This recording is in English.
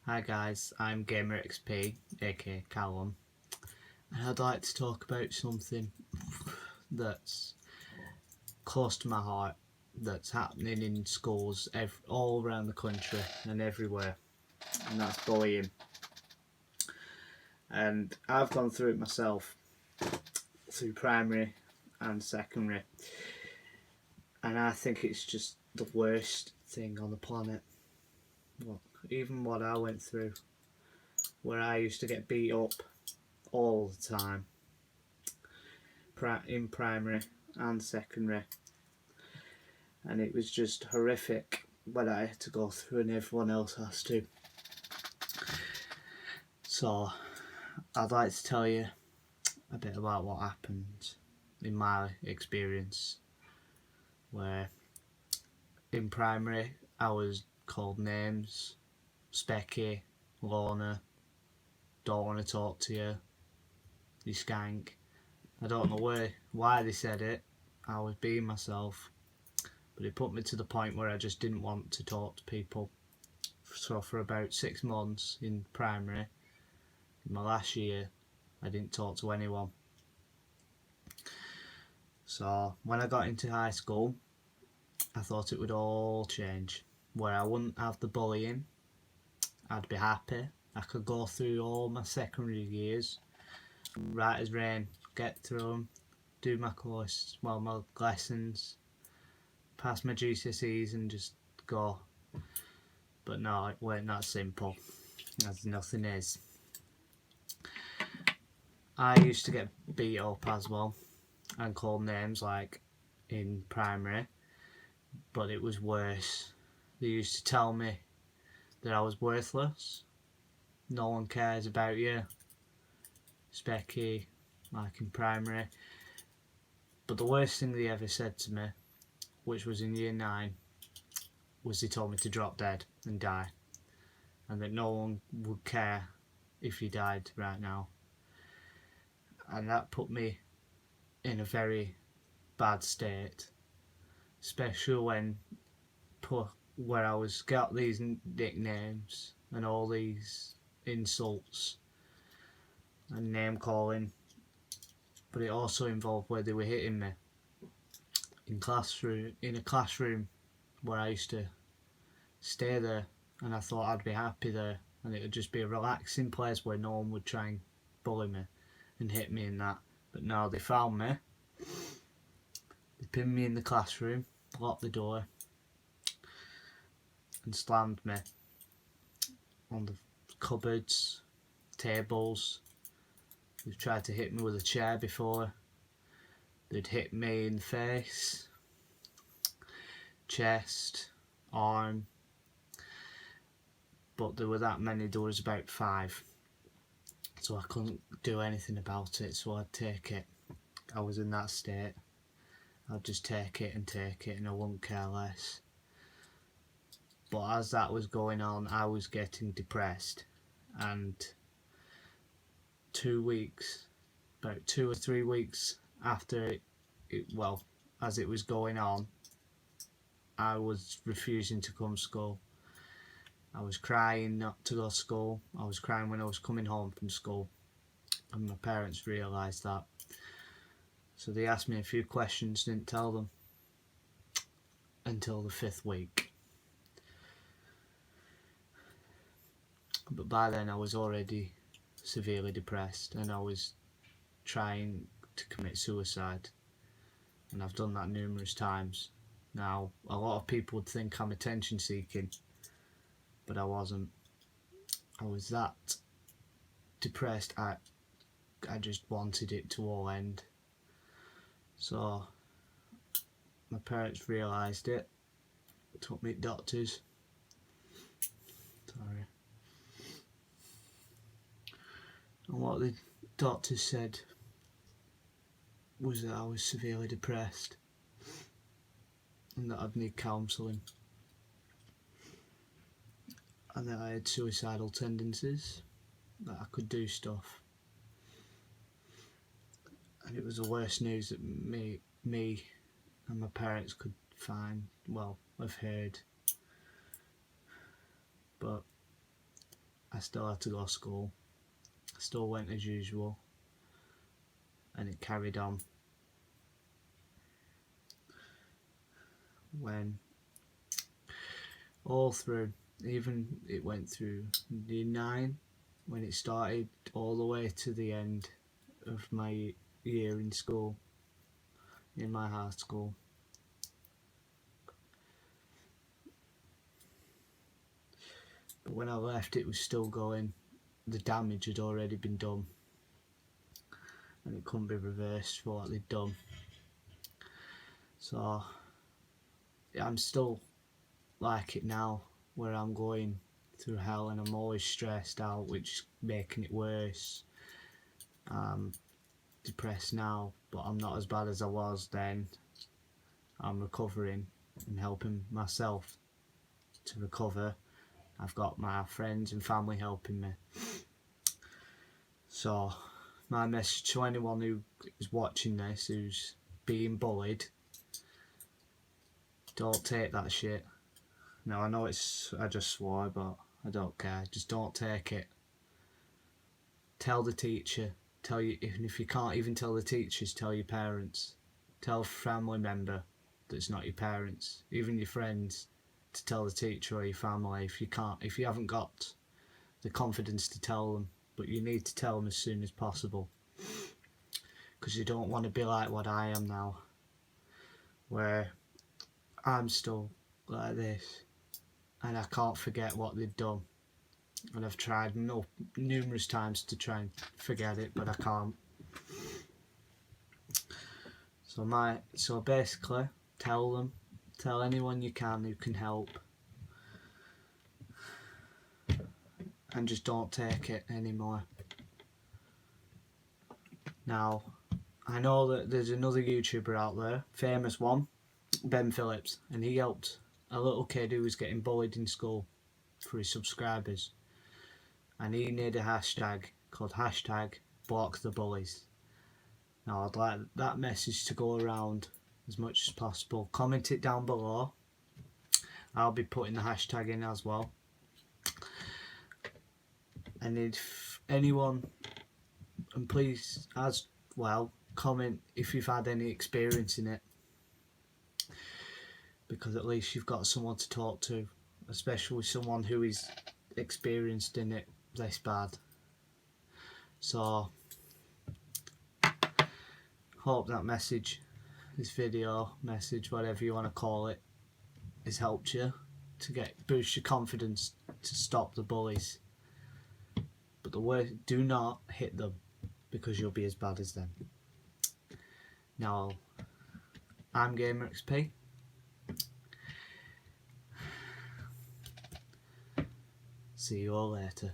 Hi guys, I'm GamerXP, aka Callum, and I'd like to talk about something that's close to my heart, that's happening in schools all around the country and everywhere, and that's bullying. And I've gone through it myself, through primary and secondary, and I think it's just the worst thing on the planet. Well, even what I went through, where I used to get beat up all the time in primary and secondary, and it was just horrific what I had to go through and everyone else has to. So I'd like to tell you a bit about what happened in my experience, where in primary I was called names: Specky, Lorna, don't want to talk to you, you skank. I don't know why they said it. I was being myself, but it put me to the point where I just didn't want to talk to people. So for about 6 months in primary, in my last year, I didn't talk to anyone. So when I got into high school, I thought it would all change, where I wouldn't have the bullying. I'd be happy. I could go through all my secondary years, right as rain, get through them, do my course, my lessons, pass my GCSEs and just go. But no, it weren't that simple, as nothing is. I used to get beat up as well and called names like in primary, but it was worse. They used to tell me that I was worthless. No one cares about you, Specky, like in primary. But the worst thing they ever said to me, which was in year 9, was they told me to drop dead and die, and that no one would care if you died right now. And that put me in a very bad state, especially when where I was got these nicknames and all these insults and name calling, but it also involved where they were hitting me in a classroom where I used to stay there, and I thought I'd be happy there and it would just be a relaxing place where no one would try and bully me and hit me in that. But no, they found me, they pinned me in the classroom, locked the door and slammed me on the cupboards, tables. They've tried to hit me with a chair before. They'd hit me in the face, chest, arm, but there were that many. There was about 5, so I couldn't do anything about it, so I'd take it. I was in that state. I'd just take it and I wouldn't care less. But as that was going on, I was getting depressed, and 2 weeks, about 2 or 3 weeks after as it was going on, I was refusing to come to school. I was crying not to go to school. I was crying when I was coming home from school, and my parents realised that. So they asked me a few questions, didn't tell them until the 5th week. But by then I was already severely depressed and I was trying to commit suicide, and I've done that numerous times. Now, a lot of people would think I'm attention seeking, but I wasn't. I was that depressed, I just wanted it to all end. So my parents realised it, took me to doctors. Sorry. And what the doctors said was that I was severely depressed and that I'd need counselling, and that I had suicidal tendencies, that I could do stuff. And it was the worst news that me and my parents could have heard. But still had to go to school. I still went as usual, and it carried on. When all through, even it went through year 9 when it started, all the way to the end of my year in school, in my high school. But when I left, it was still going. The damage had already been done, and it couldn't be reversed for what they'd done. So I'm still like it now, where I'm going through hell and I'm always stressed out, which is making it worse. I'm depressed now, but I'm not as bad as I was then. I'm recovering and helping myself to recover. I've got my friends and family helping me. So my message to anyone who is watching this, who's being bullied, don't take that shit. Now I know I just swore, but I don't care. Just don't take it. Tell the teacher. Tell you, even if you can't even tell the teachers, tell your parents. Tell a family member that's not your parents, even your friends, to tell the teacher or your family if you haven't got the confidence to tell them. But you need to tell them as soon as possible, because you don't want to be like what I am now, where I'm still like this and I can't forget what they've done, and I've tried numerous times to try and forget it, but I can't. So basically, tell anyone you can who can help, and just don't take it anymore. Now, I know that there's another YouTuber out there, famous one, Ben Phillips, and he helped a little kid who was getting bullied in school for his subscribers, and he made a hashtag called #BlockTheBullies. Now I'd like that message to go around as much as possible. Comment it down below. I'll be putting the hashtag in as well. And if anyone, and please as well, comment if you've had any experience in it, because at least you've got someone to talk to, especially someone who is experienced in it this bad. So hope that message, this video message, whatever you want to call it, has helped you to boost your confidence to stop the bullies. But the way, do not hit them, because you'll be as bad as them. Now, I'm GamerXP. See you all later.